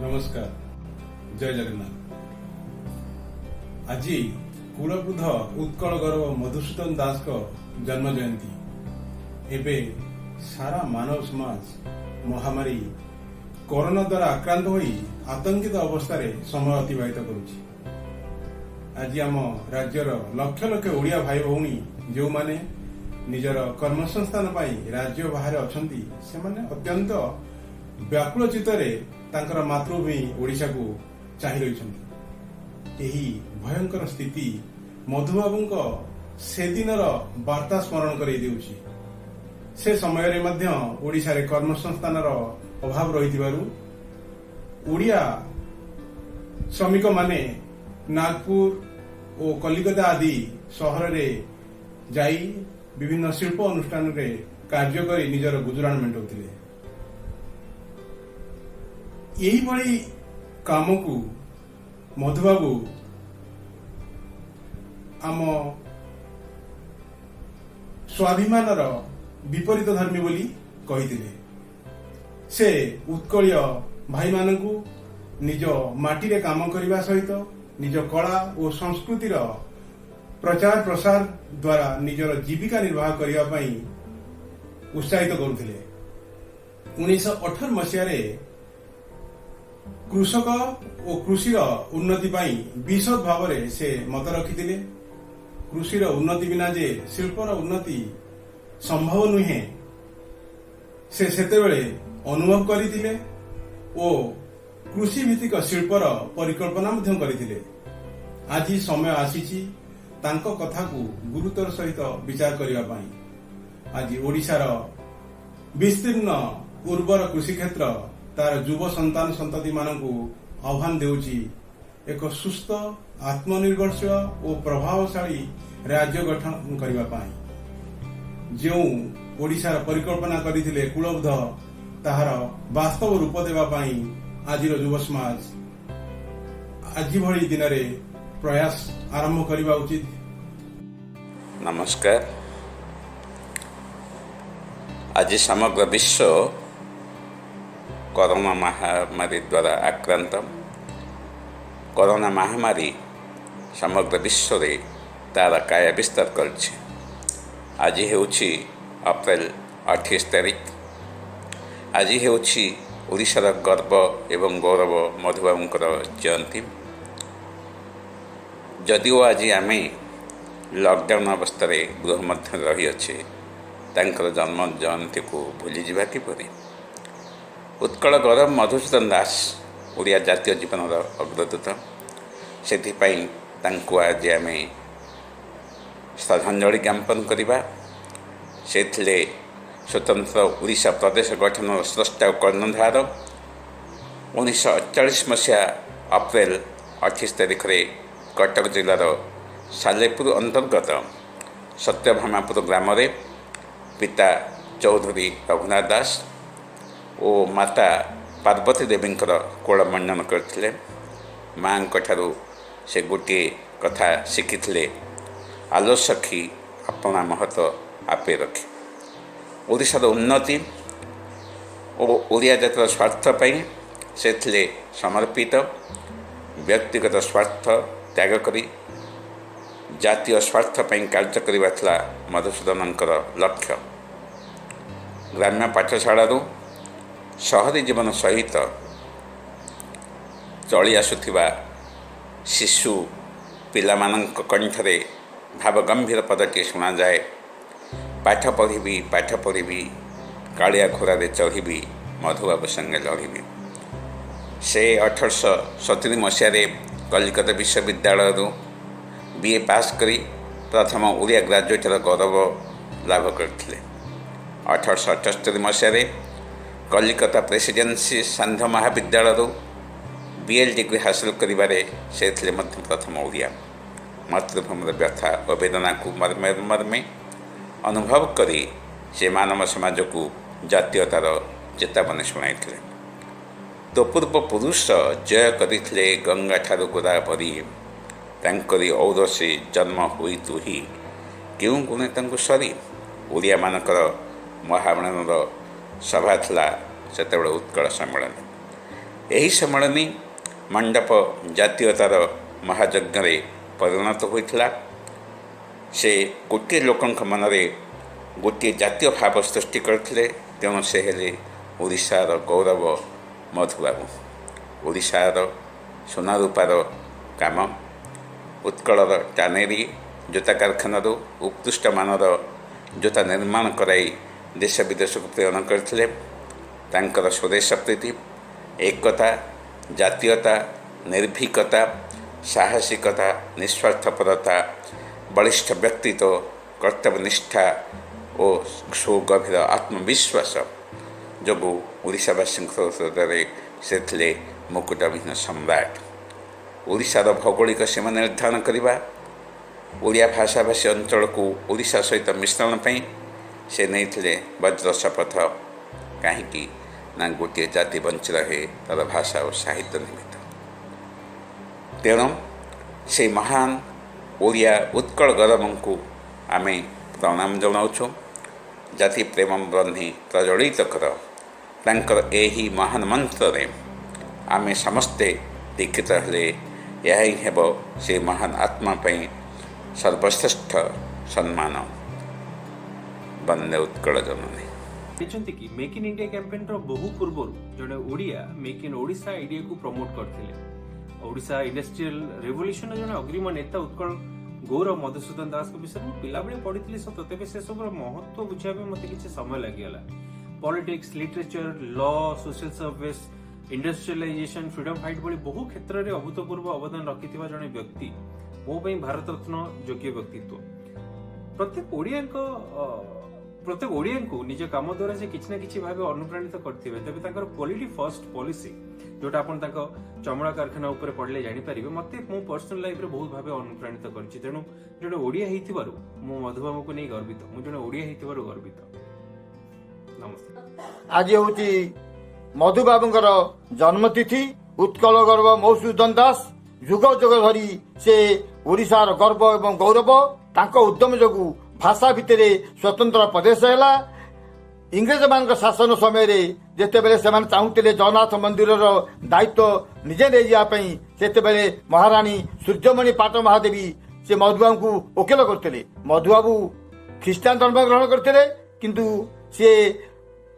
नमस्कार, जय जगन्नाथ। आज कुलबुद्ध उत्कल गौरव मधुसूदन दास को जन्म जयंती। एबे सारा मानव समाज महामारी कोरोना द्वारा आक्रांत होई आतंकित अवस्था समय अतिबाहित करुछि। आज आम राज्यर लक्ष लक्ष ओडिया भाई भौणी जो माने निजर कर्मसंस्थान पाई राज्य बाहर अछंती से माने अत्यंत व्याकुल चित्तरे तांकर मातृभूमि ओडिशा को चाहि रहिछंती। एही भयंकर स्थिति मधुबाबू से दिनर वार्ता स्मरण कर देउछि। से समय रे मध्य ओडिशा रे कर्मसंस्थानर अभाव रहितिबारु ओडिया श्रमिक माने नागपुर और कलिकता आदि सहर रे जाई विभिन्न शिल्प अनुष्ठान रे कार्य करी निजर गुजराण मेंटौथिले। यही भली काम को मधुबाबू आम स्वाभिमानर विपरीत धर्मी बोली कहिथिले। से उत्कलीय भाई मानकु निज माटी रे काम करने सहित निज कला और संस्कृतिर प्रचार प्रसार द्वारा निजर जीविका निर्वाह करने पाई उत्साहित करुथिले। 1918 मसीह कृषक और कृषि उन्नति पाई विशद भाव से मत रखिथिले। कृषि उन्नति बिना जे शिल्पर उन्नति संभव नुहे से सेतेबेले अनुभव करथिले और कृषि भित्तिक शिल्पर परिकल्पना मध्य करथिले। आज समय आसीछि तांको कथा को गुरुतर सहित विचार करिया पाई। आज ओडिशार विस्तीर्ण उर्वर कृषि क्षेत्र तार युव संतान संतति मानकु आह्वान देउछि एक सुस्थ आत्मनिर्भरशील और प्रभावशाली राज्य गठन करबा पाई। जो ओडिशार परिकल्पना करथिले कुलबुद्ध ताहार वास्तव रूप देबा पाई आजिर युव समाज आज भली दिन रे प्रयास आरंभ करबा उचित। नमस्कार। आज समग्र विश्व कोरोना महामारी द्वारा आक्रांत। कोरोना महामारी समग्र विश्व रे तार काय विस्तार करछि। आज हेउछि अप्रैल 28 तारिख। आज हेउछि ओडिशार गर्व एवं गौरव मधुबाबूंकर जयंती। जदिओ आज आम लॉकडाउन अवस्था गृह मध्य रही अच्छे तांकर जन्म जयंती को भूली जावा किपरि। उत्कल गौरव मधुसूदन दास ओडिया जातीय जीवन अग्रदूत। से आज आम श्रद्धांजलि ज्ञापन करवा। से स्वतंत्र ओडिशा प्रदेश गठन स्रष्टा कर्णधार। 1948 मसीहा अप्रैल 28 तारिख रे कटक जिलार सालेपुर अंतर्गत सत्यभामापुर ग्राम रे पिता चौधरी रघुनाथ दास और माता पार्वती देवी कोल मंडन करथिले। माँ से गोटे कथा शिखिथिले, आलो सखी अपना महत्व आपे रखे। ओडिशार उन्नति और ओडिया जातिर स्वार्थ पाई से समर्पित। व्यक्तिगत स्वार्थ त्याग करी जातीय स्वार्थ पाई कार्य करबा थिला मधुसूदनंकर लक्ष्य। ग्राम्य पाठशाला शहरी जीवन सहित चली आसुथिबा शिशु पिलामानंक कंठरे भाव गंभीर पदटी शुणा जाए, पाठ पढ़ी कालिया घोड़े चढ़ी मधुबाबू संगे लड़ी। से 1870 मसीह कलिकता विश्वविद्यालय बीए पास करी प्रथम ओडिया ग्राजुएटर गौरव लाभ करथिले। 1878 मसीह कलिकता प्रेसिडेंसी सांध महाविद्यालय बीएल डिग्री हासिल करिबारे से प्रथम ओडिया। मातृभूमिर व्यथा और वेदना को मर्मे मर्मे अनुभव करी से मानव समाज को जातीयतार चेतावनी शुणाई। तो पूर्व पुरुष जय करथिले गंगा ठारू गोदा परी तांकरी औरसी जन्म हुई तुही क्यों गुणे तांकु सरी। ओडिया मानकर महामणर सभा थिला सेतेबेले उत्कल सम्मेलन। ଏହି ସମ୍ମିଳନୀ ମଣ୍ଡପ ଜାତୀୟତାର ମହାଯଜ୍ଞରେ ପରିଣତ ହୋଇଥିଲା। ସେ ଗୋଟିଏ ଲୋକଙ୍କ ମନରେ ଗୋଟିଏ ଜାତୀୟ ଭାବ ସୃଷ୍ଟି କରିଥିଲେ। ତେଣୁ ସେ ହେଲେ ଓଡ଼ିଶାର ଗୌରବ ମଧୁବାବୁ। ଓଡ଼ିଶାର ସୁନା ରୂପାର କାମ, ଉତ୍କଳର ଟାନେରୀ ଜୋତା କାରଖାନାରୁ ଉତ୍କୃଷ୍ଟ ମାନର ଜୋତା ନିର୍ମାଣ କରାଇ ଦେଶ ବିଦେଶକୁ ପ୍ରେରଣ କରିଥିଲେ। ତାଙ୍କର ସ୍ୱଦେଶ ପ୍ରୀତି, ଏକତା, ଜାତୀୟତା, ନିର୍ଭୀକତା, ସାହସିକତା, ନିଃସ୍ୱାର୍ଥପରତା, ବଳିଷ୍ଠ ବ୍ୟକ୍ତିତ୍ୱ, କର୍ତ୍ତବ୍ୟନିଷ୍ଠା ଓ ସୁଗଭୀର ଆତ୍ମବିଶ୍ୱାସ ଯୋଗୁଁ ଓଡ଼ିଶାବାସୀଙ୍କ ହୃଦୟରେ ସେ ଥିଲେ ମୁକୁଟବିହୀନ ସମ୍ରାଟ। ଓଡ଼ିଶାର ଭୌଗୋଳିକ ସୀମା ନିର୍ଦ୍ଧାରଣ କରିବା, ଓଡ଼ିଆ ଭାଷାଭାଷୀ ଅଞ୍ଚଳକୁ ଓଡ଼ିଶା ସହିତ ମିଶ୍ରଣ ପାଇଁ ସେ ନେଇଥିଲେ ବଜ୍ର ଶପଥ। କାହିଁକି ନା ଗୋଟିଏ ଜାତି ବଞ୍ଚି ରହେ ତା'ର ଭାଷା ଓ ସାହିତ୍ୟ ନିମିତ୍ତ। ତେଣୁ ସେହି ମହାନ ଓଡ଼ିଆ ଉତ୍କଳ ଗୌରବଙ୍କୁ ଆମେ ପ୍ରଣାମ ଜଣାଉଛୁ। ଜାତି ପ୍ରେମ ବହ୍ନି ପ୍ରଜ୍ୱଳିତ କର, ତାଙ୍କର ଏହି ମହାନ ମନ୍ତ୍ରରେ ଆମେ ସମସ୍ତେ ଦୀକ୍ଷିତ ହେଲେ ଏହା ହିଁ ହେବ ସେ ମହାନ ଆତ୍ମା ପାଇଁ ସର୍ବଶ୍ରେଷ୍ଠ ସମ୍ମାନ। ବନ୍ଦେ ଉତ୍କଳ ଜନନୀ। देखते कि मेक इन इंडिया कैंपेन बहु पूर्व जड़े Odia make in Odisha idea को प्रमोट करते। ओडिशा इंडस्ट्रियल रेवोल्यूशन जड़े अग्रिम नेता उत्कल गौरव मधुसूदन दास को विषय पिला बेले पढ़ी सत तेज से सब महत्व बुझा मत कि समय लगिगला। Politics, literature, law, social service, industrialisation, freedom fight भली बहु क्षेत्र में अभूतपूर्व अवदान रखि जड़े व्यक्ति मो भारत रत्न योग्य व्यक्तित्व। प्रत्येक ओडिया को निज काम द्वारा से किसी ना किसी भाव अनुप्राणित करते तेज क्वालिटी फर्स्ट पॉलिसी जोटा अपन चमड़ा कारखाना उपर पढ़ले जापर मत मो पर्सनल लाइफ में बहुत भाव अनुप्राणित कर। तेणु जो ओडिया मो मधुबाबू को नहीं गर्वित, मुझे ओडिया गर्वित। नमस्ते। आज हूँ मधुबाबूंकर जन्मतिथि। उत्कल गौरव मधुसूदन दास जुग जुग धरी से ओडिशार गर्व एवं गौरव। तांको उद्यम जोगु भाषा भितर स्वतंत्र प्रदेश है। इंग्रेज मान शासन समय जिते बड़े से चाहूले जगन्नाथ मंदिर दायित्व निजे नहीं जावाई से महाराणी सूर्यमणि पाट महादेवी से मधुबाबू को वकिल करते। मधुबाबू ख्रीष्टान धर्म ग्रहण करते किंतु सी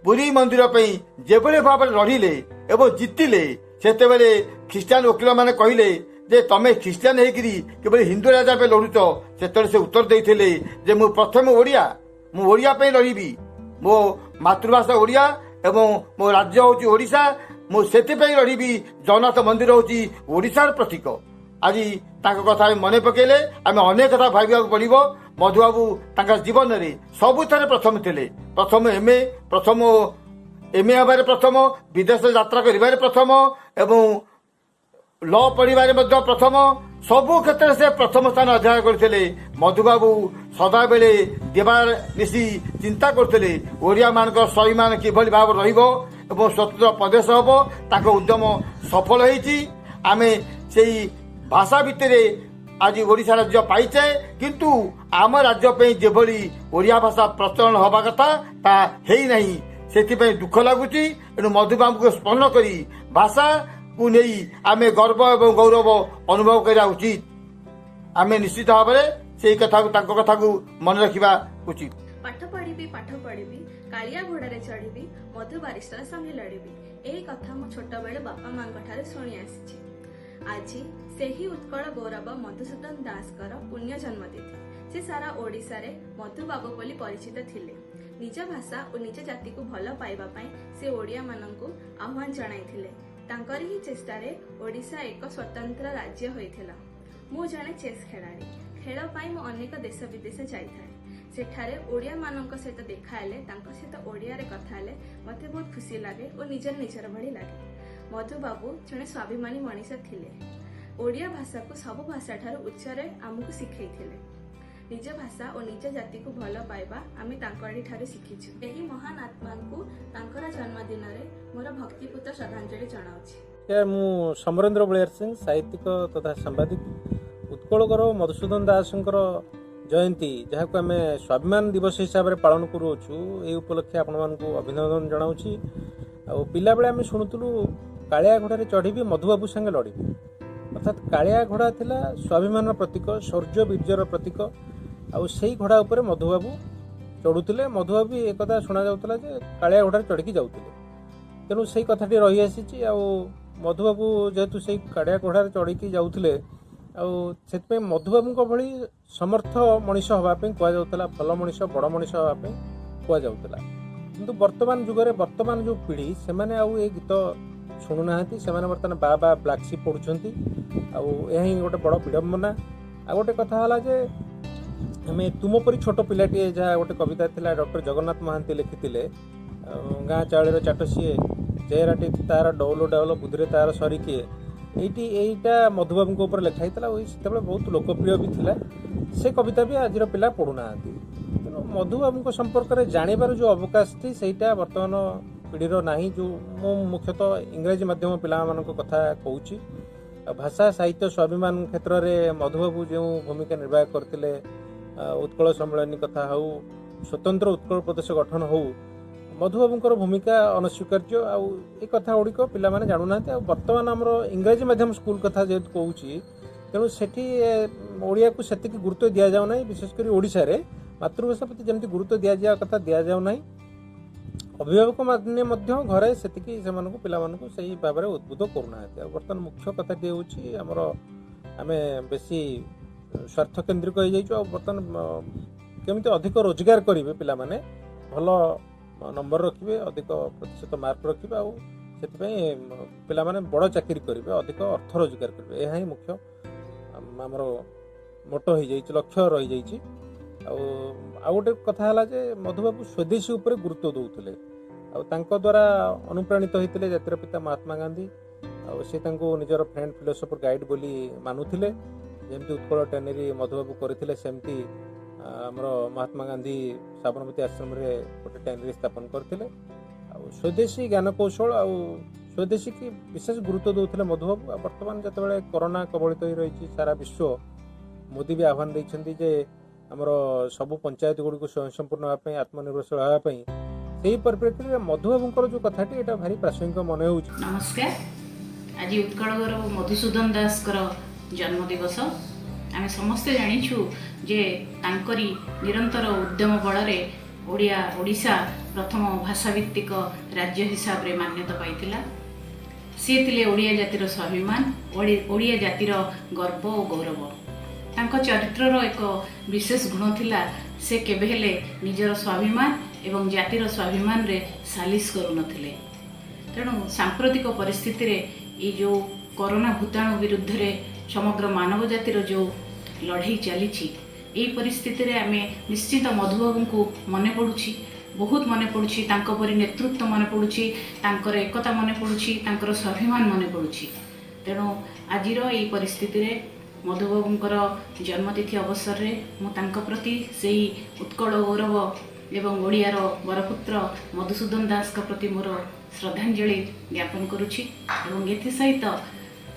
पुरी मंदिर जेभली भाव लड़िले एवं जीतिले से ख्रीष्टान वकिल मैंने कहले जे तमे ख्रीष्टान होकरी केवल हिंदू राजा पे लड़ुच से उत्तर देते जे मु प्रथम ओडिया लड़बी। मो मातृभाषा ओडिया एवं मो राज्य हूँ ओडिशा। मुझे लड़बी। जगन्नाथ मंदिर हूँ ओडिशार प्रतीक। आज कथा मन पकेले आम अनेक कथा भाविया पड़ो। मधुबाबू जीवन में सबुथ प्रथम थे। प्रथम एमए हबार प्रथम, विदेश यात्रा कर प्रथम एवं लॉ पढ़ारे प्रथम, सबु क्षेत्र से प्रथम स्थान अधिकार करते। मधुबाबू सदा बेले देवार निशी चिंता करते ओडिया मान स्वाभिमान किभली भाव रहिबो एवं स्वतंत्र प्रदेश हम। ताको उद्यम सफल होईची। आमे सेई भाषा भितर आज ओडिशा राज्य पाइचे किंतु आम राज्य पे जेभली ओडिया भाषा प्रचलन हवा कथा ता हेई नहीं। सेथिपई दुख लागुची। एणु मधुबाबू को स्मरण करी भाषा को नहीं आमे गर्व एवं गौरव अनुभव करा उचित। आमे निश्चित भाव से कथा को मन रखा उचित। पाठ पढ़ी कालिया घोड़े चढ़ी मधु बारिस्टर संगे लड़ी यही कथा मो छोट बेले बापा माँ शुणी आसी। आज से ही उत्कल गौरव मधुसूदन दास पुण्य जन्मतिथि। से सारा ओडिशा रे मधुबाबू बोली परिचित थिले। निज भाषा और निज जाति को भल पाइबा पई से ओडिया माननकु आह्वान जणाइथिले। तांकरी ही चेष्टारे ओडिशा एक स्वतंत्र राज्य होइथिला। मु जणे चेस खेलाड़ी। खेल पाई मु अनेक देश विदेश जाइथाए। सेठारे ओडिया माननक सहित देखा हेले तांको सहित ओडिया रे कथा हेले मते बहुत खुशी लागे और निजर भली लागे। मधुबाबू जणे स्वाभिमानी मनीष थिले। ओडिया भाषा को सब भाषा ठारू उच्चरे आमको शिखैथिले। निज भाषा और निज जाति को भल पाइबा आमे तांकरी ठारू शिखिछु। एही महान आत्मा को तांकर जन्मदिन रे मोर भक्तिपूत श्रद्धांजलि जणाउछि। मु समरेंद्र बलियार सिंह साहित्यिक तथा सांबादिक। उत्कल गौरव मधुसूदन दासंकर जयंती जहाँ को आम स्वाभिमान दिवस हिसाब से पालन करूँ। ये उपलक्षे आपण मानक अभिनंदन जनाऊँ। आ पिला बेले आम शुणुलु कालिया घोड़ारे चढ़ी मधुबाबू संगे लड़ी अर्थात कालिया घोड़ा थिला स्वाभिमान प्रतीक शौर्य वीर्यर प्रतीक आउ से घोड़ा उपर मधुबाबू चढ़ुले मधुबाबू एक शुणा जाऊला जे कालिया घोड़ारे चढ़ी जाऊे तेणु से कथाटी रही आसी आ मधुबाबू जेहेतु से कालिया घोड़ारे चढ़ी जाऊे से मधुबाबू भली समर्थ मनीष हाँपाई कहला भल मनीष बड़ मनीष हाँपाई कहला किंतु वर्तमान जुगरे वर्तमान जो पीढ़ी से ये गीत शुणुना से बर्तमान बा बा ब्लाक सी पढ़ुंट आई गोटे बड़ विडंबना आ गोटे कथा है जे आम तुम परी छोट पिलाटे जहाँ गोटे कविता थिला डॉक्टर जगन्नाथ महांती लिखिते गाँ चाउल चाट सीए चेहराटी तार डौल डाउल बुद्धि तार सरी किए यहीटा मधुबाबू ऊपर लिखाई से बहुत लोकप्रिय भी थिला से कविता भी आज पिला पढ़ुना तेणु मधुबाबू संपर्क में जानवर जो अवकाश थी सहीटा बर्तमान पीढ़ीर ना जो मु मुख्यतः इंग्राजी माध्यम पिला कथा कहूँ भाषा साहित्य स्वाभिमान क्षेत्र में मधुबाबू जो भूमिका निर्वाह करते उत्कल सम्मेलन कथा हो स्वतंत्र उत्कल प्रदेश गठन हो मधुबाबूर भूमिका अनस्वीकार्य आउ ए कथा गुड़िक पिला जानूना बर्तमान आमर इंग्राजी माध्यम स्कूल कथा जेहेतु कहूँ तेणु सेठी ओडिया को सेतिक गुरुत्व दि जाऊ ना विशेषकर ओडिशा रे मातृभाषा प्रति जमी गुरुत्व दि जा कथा दि जाऊ ना अभिभावक मैंने घरे से पिलामानकु सही भाव में उद्बुद्ध करूना बर्तमान मुख्य कथाटी हूँ आमर आम बेसी स्वार्थ केन्द्रिक हो जाइए बर्तमान केमी अधिक रोजगार करेंगे पिला माने भल नंबर रखिए अधिक प्रतिशत मार्क रखिए आउ से पिला माने बड़ चाकरी करेंगे अधिक अर्थ रोजगार करेंगे यह ही मुख्य आमर मोटो हो जाइए लक्ष्य रही जाइए आ गोटे कथा है जे मधुबाबू स्वदेशी उपर गुरुत्व दौले द्वारा अनुप्राणित होते जातिर पिता महात्मा गांधी से निजर फ्रेंड फिलोसफर गाइड बोली मानुले जमती उत्कल टेनेरी मधुबाबू करते सेमती आमर महात्मा गांधी साबरमती आश्रम रे गोटे टेनेरी स्थापन करते स्वदेशी ज्ञान कौशल आ स्वदेशी की विशेष गुरुत्व दौले मधुबाबू बर्तमान जिते कोरोना कबलित हो रही सारा विश्व मोदी भी आह्वान देते आमर सबू पंचायत गुड़ी स्वयं संपूर्ण होगापी आत्मनिर्भरशील होगापी से परिप्रेक्षी में मधुबाबूर जो कथाटी यहाँ भारी प्रासंगिक मन हो। नमस्कार। आज उत्कल गौरव मधुसूदन दास जन्म दिवस आम समस्ते जानिछु जे तांकरी निरंतर उद्यम बल ओडिशा प्रथम भाषाभित्तिक राज्य हिसाब रे मान्यता पाइतिला से तिले ओडिया जातिर स्वाभिमान ओडिया जातिर गर्व और गौरव तांको चरित्रर एक विशेष गुण थिला से केबेले निजर स्वाभिमान एवं जातिर स्वाभिमान रे सालिस करू नथिले तेणु सांप्रतिक परिस्थिति रे ये जो कोरोना भूताणु विरुद्ध रे समग्र मानव जातिर जो लड़ाई चली यही परिस्थिति रे आमे निश्चित मधुबाबू को मने पड़ुछि बहुत मने पड़ुछि तांको परि नेतृत्व मने पड़ुछि तांकर एकता मने पड़ुछि तांकर स्वाभिमान मने पड़ुछि तेणु आजिर यही परिस्थिति रे मधुबाबूर जन्मतिथि अवसर में मुझे प्रति से उत्कल गौरव एवं ओडियार बरपुत्र मधुसूदन दास का प्रति मोर श्रद्धांजलि ज्ञापन करुछि एवं एथि सहित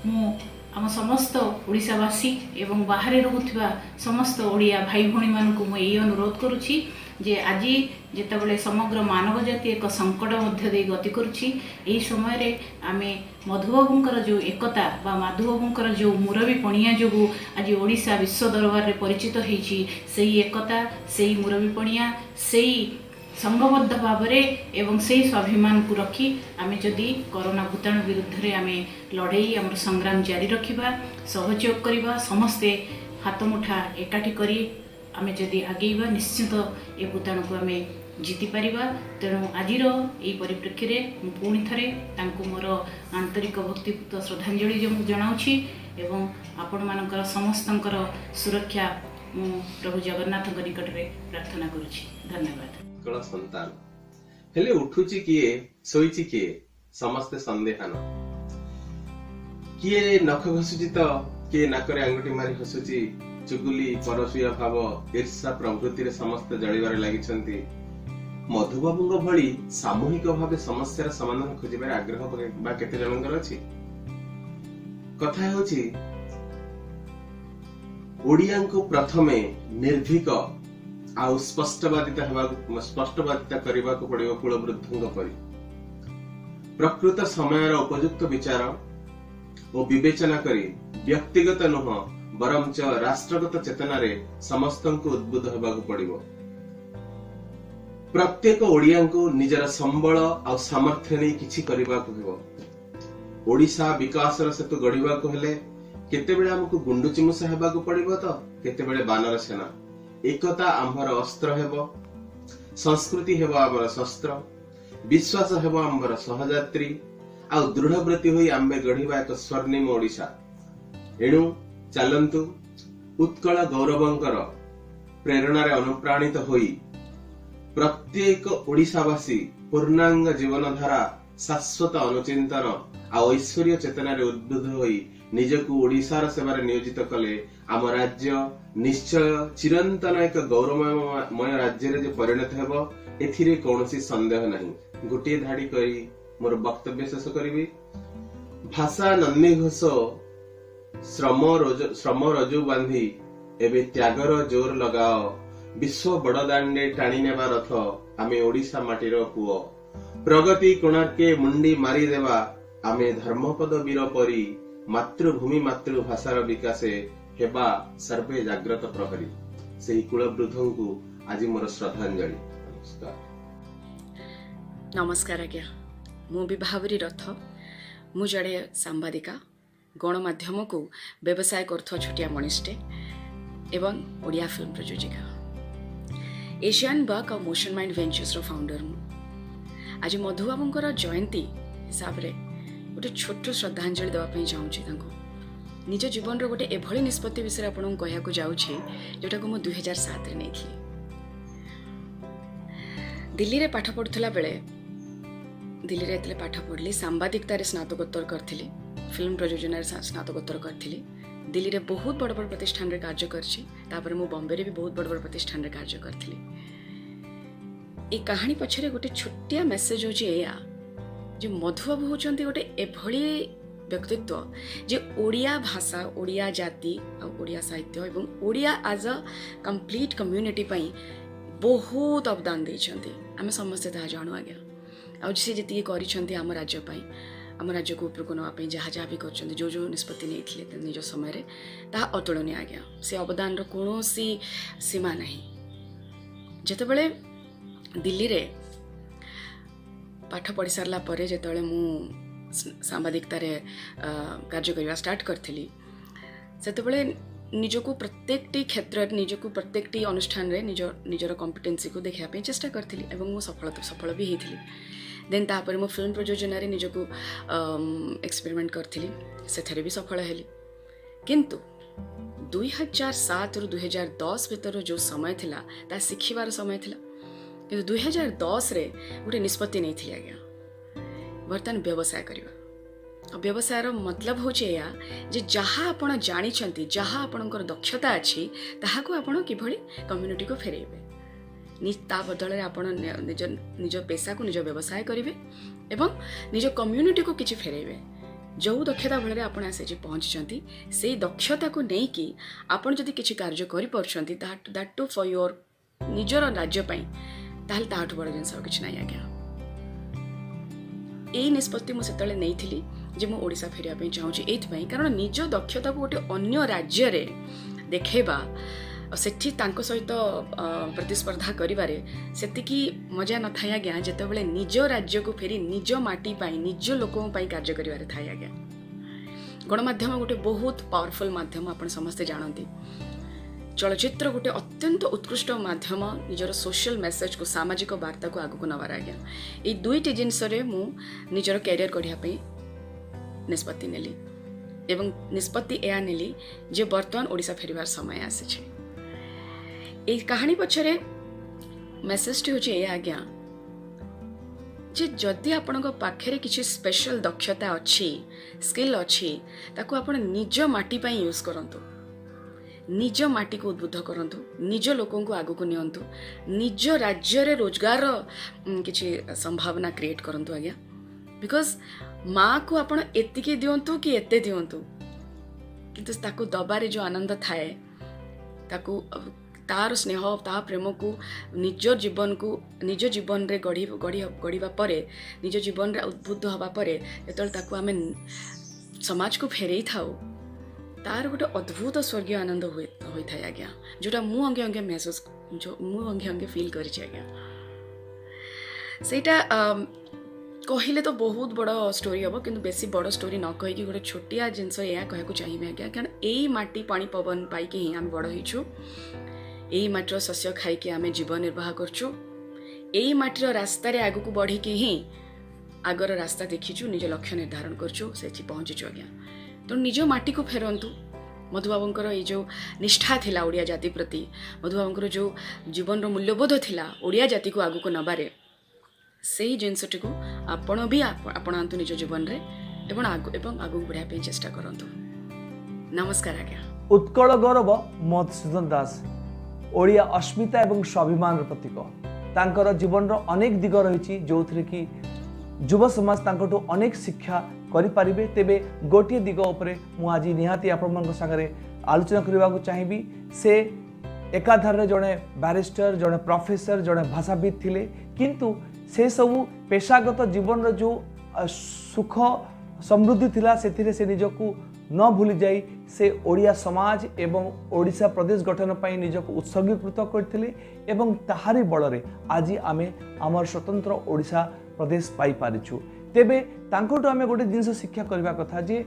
मु आम समस्त ओडिशावासी एवं बाहर रहुथिबा समस्त ओडिया भाई भौणी मानकु मु एई अनुरोध करुछि जे आज जितेबाला समग्र मानव जाति एक संकट मध्य दे गति करुछि एई समय रे आमे मधुबाबूर जो एकता बा मधुबाबूर जो मुरबी पणिया जो आज ओडिशा विश्व दरबार रे परिचित होईछि सेही एकता सेही मुरबी पणिया सेही संघबद्ध भाव एवं से स्वाभिमान को रखी आमे जदि कोरोना भूताणु विरुद्ध रे आमे लड़ाई आम संग्राम जारी रखिबा सहयोग करिबा समस्ते हाथ मुठा एकाठी करी आमे जदि आगेबा निश्चित ए भूताणु को आमे जीति पारिबा तेणु आजिर यही परिप्रेक्षी में पुणी थे मोर आंतरिक भक्तिपूत श्रद्धांजलि जनाऊँगी एवं आपण मानकर समस्तंकर सुरक्षा मु प्रभु जगन्नाथ निकट में प्रार्थना करुछि। धन्यवाद। संतान हेले उठुची किए सोईची किए समस्ते संदेहान किए नख घसुची तो किए नाकरे आंगुठी मारी हसुची चुगुली परसुया भाव ईर्षा प्रभृति समस्ते जलिबारे लागिछंती। मधुबाबू भली सामूहिक भाव समस्यार समाधान खोजिबार आग्रह बा केते जनकर अछि। कथा होछि ओडियांको प्रथमे निर्भीक आउ स्पष्टवादिता करने को पड़ो कुलवृद्धों परी प्रकृत समयर उपयुक्त विचार और विवेचना करी व्यक्तिगत नुह बरंच राष्ट्रगत चेतना रे समस्त को उद्बुद्ध होबाक पड़िबो। प्रत्येक ओडिया को निजर संबल आ सामर्थ्य नहीं किछि करबाक हेबो। ओडिशा विकास सेतु गढ़िबा को हेले केतेबेले हमकु गुंडुचिमुसा हेबाक पड़िबो तो केतेबेले बानर सेना। एकता आम्भर अस्त्र हेबो, संस्कृति हेबो आमर शस्त्र, विश्वास हेबो आम्भर सहयात्री आ दृढ़व्रति होई आम्बे गढ़िबा एक स्वर्णिम ओडिशा। एणु चलंतु उत्कल गौरवंकर प्रेरणा रे अनुप्राणित होई प्रत्येक ओडिशावासी पूर्णांग जीवनधारा शाश्वत अनुचिंतन आ ऐश्वर्य चेतना रे उद्बुद्ध होई निजकु ओडिशार सेवारे नियोजित कले आम राज्य निश्चय चिरंतन एक गौरवमय राज्य रे जे परिणत हेबो एथिरे कौनसी संदेह नहीं। गोटे धाड़ी करी मोर वक्तव्य शेष करिबी। भाषा नन्दी घोष श्रम रजु बांधी एबे त्यागर जोर लगाओ, विश्व बड़दाण्डे टाणी नेबा रथ आमे ओडिशा माटीर पुओ, प्रगति कोणार्के मुंडी मारी देवा आमे धर्मपद वीर परी, मातृभूमि मातृभाषार विकासे हेबा सर्वे जाग्रत प्रहरी। सेही कुलवृद्धंकु आज मोर श्रद्धांजलि। नमस्कार। नमस्कार आज्ञा। मु विभावरी रथ, मु जड़े सांबादिका, गणमाध्यम को व्यवसाय करथुवा छोटिया मनिष्टे एवं ओडिया फिल्म प्रयोजिका, एशियन वर्क और मोशन माइंड वेंचर्स रो फाउंडर मु। आज मधुबाबूंकर जयंती हिसाब रे गोटे छोट श्रद्धांजलि देवाई चाहूँ। निज जीवन रो गोटे एभली निष्पत्ति विषय आपन कहया जाऊँगी जोटा को 2007 रे नहीं। दिल्ली रे पाठ पढ़ुला बेले दिल्ली रे एतले पाठ पढ़ली, सांबादिकता रे स्नातकोत्तर करथिली, फिल्म प्रयोजन स्नातकोत्तर करथिली। दिल्ली रे बहुत बड़ बड़ प्रतिष्ठान रे कार्य करछि। तापर मु बॉम्बे रे भी बहुत बड़ बड़ प्रतिष्ठान रे कार्य करथिली। ए कहानी पछरे गोटे छोटिया मेसेज होछि एया जे मधुबाबू होचंती गोटे एभली व्यक्तित्व जे ओडिया भाषा, ओडिया जाति आ ओडिया साहित्य एवं Odia as a complete community पई बहुत अवदान देइछंती। आमे समस्त ता जानु आज्ञा। आ जे जति करिछंती हम राज्य पई, आम राज्य को उपरको नापी जहाँ जहाँ भी कर जो निष्पत्ति नहीं निज समय ताहा अतुलनीय आज्ञा। से अवदान कौन सीमा नहीं। जितेबले दिल्ली रे पाठ पढ़ी सारा पर जिते मु सांबादिकता रे कार्य करने स्टार्ट करी से निजको प्रत्येक क्षेत्र निजको प्रत्येक अनुष्ठान रे निजर कॉम्पिटेंसी को देखा चेष्टा करी एवं सफल भी होती। देन तापर मो फिल्म प्रयोजन रे निजको एक्सपेरिमेंट करथिली, सेथरे भी सफल हेली। किंतु 2007 रु 2010 भीतर जो समय थिला ता शिखिबार समय थिला। किंतु 2010 रे गोटे निष्पत्ति नहीं थी आज्ञा, बर्तमान व्यवसाय करिबा। व्यवसायर मतलब होचे या जे जहाँ आपण जानिछंती, जहाँ आपणकर दक्षता अछि ताहाको आपण किभଳି कम्युनिटी को फेरेबे। ता बदल आपण निज पेशा को निज व्यवसाय करेंगे एवं निज कम्युनिटी को किसी फेरेबे। जो दक्षता बल आपड़ आसी पहुँची से दक्षता को नहीं कि आपड़ जदि किसी कार्य करें दैट टू फॉर योर निजर राज्यपाई ताहले ताठू बड़ जिनस किसी ना आज्ञा। यही निष्पत्ति मुझे नहीं थी जे मु ओडिशा फेरिया चाहूँगी एथपाई कारण निज दक्षता को गोटे अन्य राज्य रे देखेबा सेठी तांको सहित प्रतिस्पर्धा करिबारे सेतिकी मजा न थाय आज्ञा जेतेबेले निज राज्य को फेरी निज माटी पाई निज लोकों पाई कार्य करिबारे थाय आज्ञा। गणमाध्यम गोटे बहुत पावरफुल माध्यम आपण समस्ते जानती। चलचित्र गोटे अत्यंत उत्कृष्ट माध्यम निजर सोशल मेसेज को सामाजिक वार्ता को आगु को नवार आज्ञा। ये दुईटी जिनस मु निजर कैरियर गढ़िया निष्पत्ति नेली एवं निष्पत्ति एया नेली जे वर्तमान ओडिशा फेरिबार समय आसी। ए कहानी पछरे मेसेज होचे ए आज्ञा जे जदि आपणक पाखरे किछि स्पेशल दक्षता अछि, स्किल अछि, ताको आपण निज माटी पई यूज करंतु, निज माटी को उद्बुद्ध करंतु, निज लोकों को आगु को नियंतु, निज राज्य रे रोजगार किछि संभावना क्रिएट करंतु आज्ञा। बिकॉज माँ को आपण एतिके दियंतु कि एते दियंतु किंतु ताको दबारे जो आनंद थाए ताको तार स्नेह ता प्रेम को निज जीवन रे गढ़ा पर निज जीवन रे उद्बुद्ध हवा पर जो आम समाज को फेरई था तार गोटे अद्भुत स्वर्गीय आनंद होता है आज्ञा, जोटा मु अंगे अंगे महसूस जो मु अंगे अंगे फील करी आज्ञा। सेटा कहले तो बहुत बड़ स्टोरी हम कि बेसी बड़ स्टोरी न कहीकि गोटे छोटिया जिनस या कहूँ चाहिए आज्ञा, कारण यही माटी पानी पवन पाइक ही आम बड़ होइछु, यही माटीर शस्य खाइकी आम जीवन निर्वाह करछु, यही माटीर रास्तार आगू बढ़िकी ही आगर रास्ता देखीचु, निज लक्ष्य निर्धारण करछु, से पहुँचीचु आज्ञा। तो निज माटी को फेरंतु। मधुबाबूंकर ये जो निष्ठा थिला ओडिया जाति प्रति, मधुबाबूंकर जो जीवन मूल्यबोध थिला ओडिया जाति को आगू को नबारे, से ही जिनसटी को आपण भी आपणांतु निज जीवन रे एवं आगू बढ़िया पे चेष्टा करंतु। नमस्कार आज्ञा। उत्कल गौरव मधुसूदन दास ओडिया अस्मिता एवं स्वाभिमान प्रतीक। तांकर जीवन रो अनेक दिग रही जो थी कि युव समाज तांकटू अनेक शिक्षा करि पारिबे। तेबे गोटे दिग उपरे मु आज निहाती आपण सागरे आलोचना करने चाहिए। से एकाधारे जड़े बैरिस्टर, जड़े प्रोफेसर, जड़े भाषाविद थिले, किंतु से सबू पेशागत जीवन जो सुख समृद्धि थिला से निजको न भूली जाई से ओडिया समाज एवं ओडिशा प्रदेश गठन पाई निजको उत्सर्गीकृत करथिले एवं ताहारी बଳରେ आज आमे आमर स्वतंत्र ओडिशा प्रदेश पाई पारिछु। तेबे तांकोटो आमे गोटे जिनस शिक्षा करबा कथा जे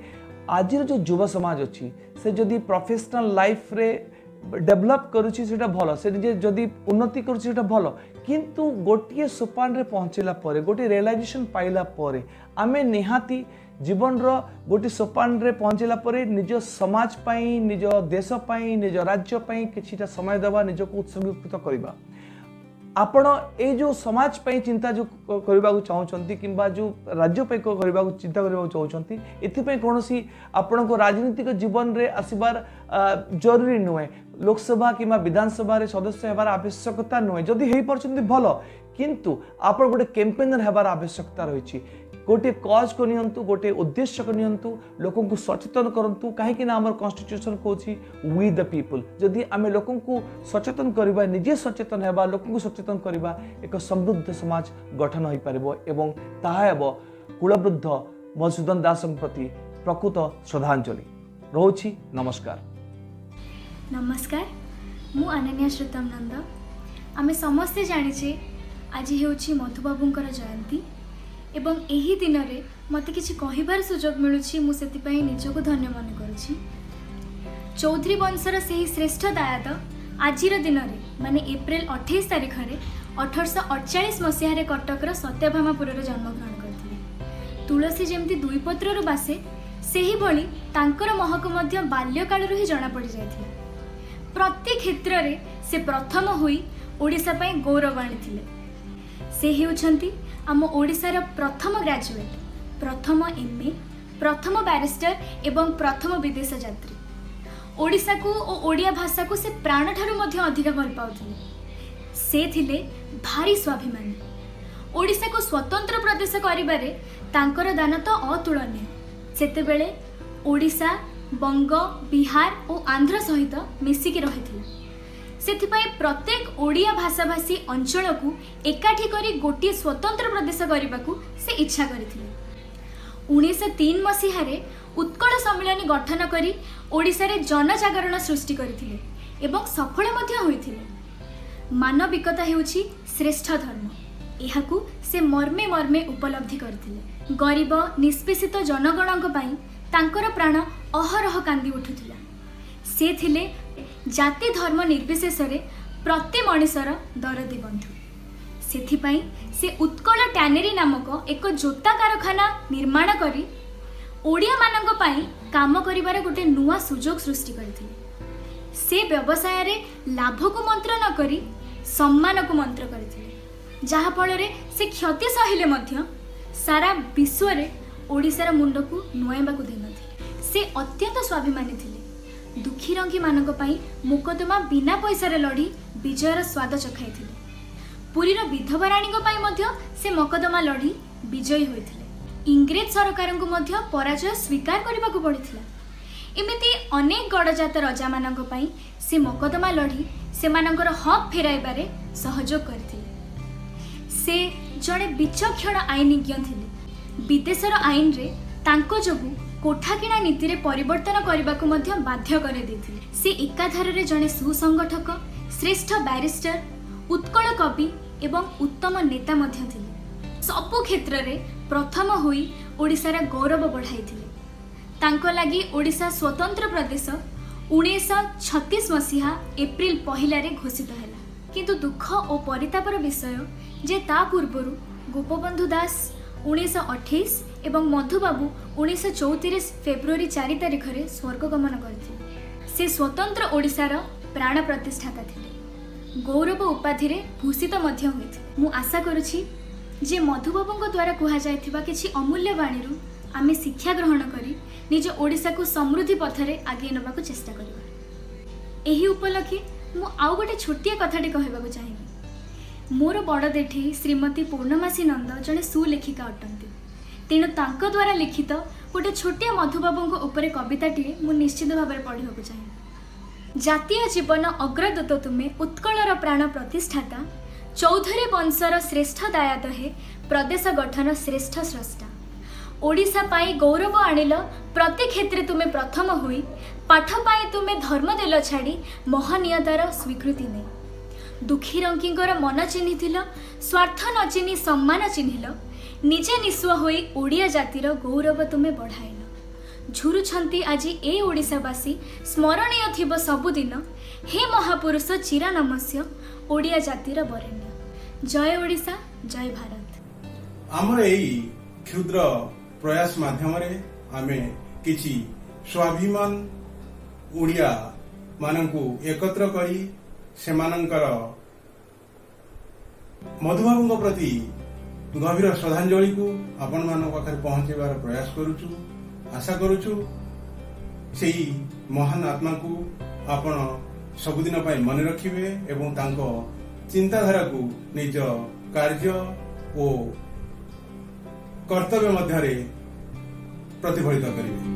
आज जो युवा समाज अच्छी से जदि प्रोफेशनल लाइफ रे डेभलप करुछि सेटा भलो, से निजे जदि उन्नति करुछि सेटा भलो, किंतु गोटे सोपान रे पहुँचला परे, गोटे रियलाइजेशन पाइला परे आमे निहाती जीवन रो गोटे सोपान रे पहुँचला परे निज समाज पाई, निज देश पाई, निज राज्य पाई किछिटा समय देवा, निजको उत्सर्गीकृत करबा। आपण ए जो समाज पाई चिंता जो करबा चाहूँगी किंबा जो राज्य पाई करबा चिंता करबा चाहूँगी, एथिपाई कोनोसी आपण को राजनीतिक जीवन रे आसीबार जरूरी नुहे, लोकसभा किंबा विधानसभा रे सदस्य हेबार आवश्यकता नुहे। जदि हेई परछन्ती भलो, किंतु आपण गोटे कैंपेनर हेबार आवश्यकता रही। गोटे कज को नियंतु, गोटे उद्देश्य को नियंतु, लोकों को सचेतन करंतु, कहीं ना आमर कॉन्स्टिट्यूशन कहूँ वी द पीपल। जदि आम लोकों को सचेतन करबा, निजे सचेतन हेबा, लोकों को सचेतन करबा, एक समृद्ध समाज गठन हो पारिबो एवं ताहा हेबो कुलवृद्ध मधुसूदन दास प्रति प्रकृत श्रद्धांजलि रोची। नमस्कार। नमस्कार, मु अनन्या श्रुतम नंद। आमे समस्ते जानिछे आज हेउछि मधुबाबूंकर जयंती एवं एही दिन रे मते किछि कहिबार सुजोग मिलुछि। मु सेतिपई निजको धन्य मन करूछि। चौधरी वंशर सेही श्रेष्ठ दायाद आजिर दिन रे माने एप्रिल 28 तारिख रे 1848 मसीह रे कटकर सत्यभामापुर रे जन्मग्रहण करथिले। तुलसी जेमती दुई पत्ररु बासे सेही भली तांकर महक मध्य बाल्यकालरु ही जणा पड़ी जायथिला। प्रत्येक क्षेत्र रे से प्रथम होई ओडिशा पई गौरव आनिथिले। से हेउछंती आम ओडिशार प्रथम ग्रेजुएट, प्रथम एमए, प्रथम बैरिस्टर एवं प्रथम विदेश यात्री। ओडिशा को और ओडिया भाषा को से प्राण ठारू मध्य अधिक भल पाउथिले। से थिले भारी स्वाभिमानी। ओडिशा को स्वतंत्र प्रदेश करिबारे तांकर दान तो अतुलनीय। सेतेबेले ओडिशा, बंग, बिहार और आंध्र सहित मिसिकी रहिथिला। सेथिपाई प्रत्येक ओडिया भाषाभाषी अंचल को एकाठी करी गोटे स्वतंत्र प्रदेश करने से इच्छा करथिले। 1903 मसीह रे उत्कल सम्मेलन गठन करी ओडिशा रे जनजागरण सृष्टि करथिले एवं सफल मध्य होइथिले। मानविकता हेउछि श्रेष्ठ धर्म, एहाकू से मर्मे मर्मे उपलब्धि करथिले। गरीब निष्पेषित जनगणक पई तांकर प्राण अहरह कांदी उठुथिला। से थिले जाति धर्म निर्विशेष रे प्रति मनिषर दरदी बंधु। सेथिपाई से उत्कल टैनेरी नामक एक जोता कारखाना निर्माण करी ओडिया मानक पाई काम करिबार गोटे नुआ सुजोग सृष्टि करथिले। से व्यवसाय रे लाभ को मंत्र न करी सम्मान को मंत्र करथिले, जहा फल रे से क्षति सहिले मध्य सारा विश्व रे ओडिशार मुंड को नुआइबा को देनथिले। से अत्यंत स्वाभिमानी थिले। दुखी रंगी मानक पाई मुकदमा बिना पैसा रे लड़ी विजयर स्वाद चखाइथिले। पुरीर विधवा राणी पाई मध्य से मकदमा लड़ी विजयी होइथिले। इंग्रेज सरकार को मध्य पराजय स्वीकार करबा को पड़िथिला। एमिति अनेक गड़जात रजा मानक पई से मकदमा लड़ी सेमानकर हक फेराइबारे सहयोग करथिले। से जड़े विचक्षण आईनज्ञ थिले। विदेशर आईन रे तांको जोगु कोठाकिणा नीति रे परिवर्तन करबाकू मध्य बाध्य करे देथिले। से एकाधार रे जड़े सुसंगठक, श्रेष्ठ बैरिस्टर, उत्कल कवि एवं उत्तम नेता मध्य थिले। सबु क्षेत्र रे प्रथम होई ओडिसार गौरव बढ़ाइथिले। तांको लागि ओडिशा स्वतंत्र प्रदेश 1936 मसीहा एप्रिल 1 रे घोषित हैला। किंतु दुख और परितापर विषय जे ता पूर्वरु गोपबंधु दास 1928 एवं मधुबाबू 1934 फेब्रुआरी 4 तारिख रे स्वर्गगमन करथिले। से स्वतंत्र ओडिसार प्राण प्रतिष्ठाता थिले। गौरव उपाधि रे भूषित मध्य होइथिले। मु आशा करूछि जे मधुबाबूଙ୍କ द्वारा कुहा जायथिबा किछि अमूल्य बाणीरु आमे शिक्षा ग्रहण करी निज ओडिसा को समृद्धि पथरे आगे नबाकू चेष्टा करिबा। एही उपलक्षे मु आउ गोटे छोटिया कथाटी कहबाकू चाहिबी। मोर बड़ देठी श्रीमती पूर्णमासी नंद जड़े सुलेखिका अटंती। तेणु तांको द्वारा लिखित गोटे छोटिया मधुबाबूଙ୍କ उपरे कविताटी मु निश्चित भाव में पढ़ाक चाहिए। जातीय जीवन अग्रदूत तुमे उत्कलर प्राण प्रतिष्ठाता, चौधरी वंशर श्रेष्ठ दायाद हे प्रदेश गठन श्रेष्ठ स्रष्टा। ओडिशा पाई गौरव आनिल, प्रति क्षेत्रे तुमे प्रथम होई, पाठ पाई तुमे धर्म देल छाड़ी महनीयतार स्वीकृति नहीं। दुखी रंकींकर मन चिन्हिथिल, स्वार्थ न चिन्हि सम्मान चिन्हिल, निजे निस्व होई ओडिया जातिर गौरव तुमे बढ़ाइल। झुरुछंती आज ए ओडिशावासी स्मरणीय थिब सबुदिन, हे महापुरुष चिरा नमस्य ओडिया जातिर बरेण्य। जय ओडिशा, जय भारत। आमर एई क्षुद्र प्रयास माध्यम आमे किछि स्वाभिमान ओडिया मानंकु एकत्र करी सेमानंकर मधुबाबूଙ୍କ प्रति गभीर श्रद्धांजलि को आपण मान पाखरे पहुंचेबार प्रयास करूछु। आशा करूछु सेही महान आत्मा को आपण सबुदिन पाई मन रखिबे एवं तांको चिंताधारा को निज कार्य और कर्तव्य मध्य प्रतिफलित करेंगे।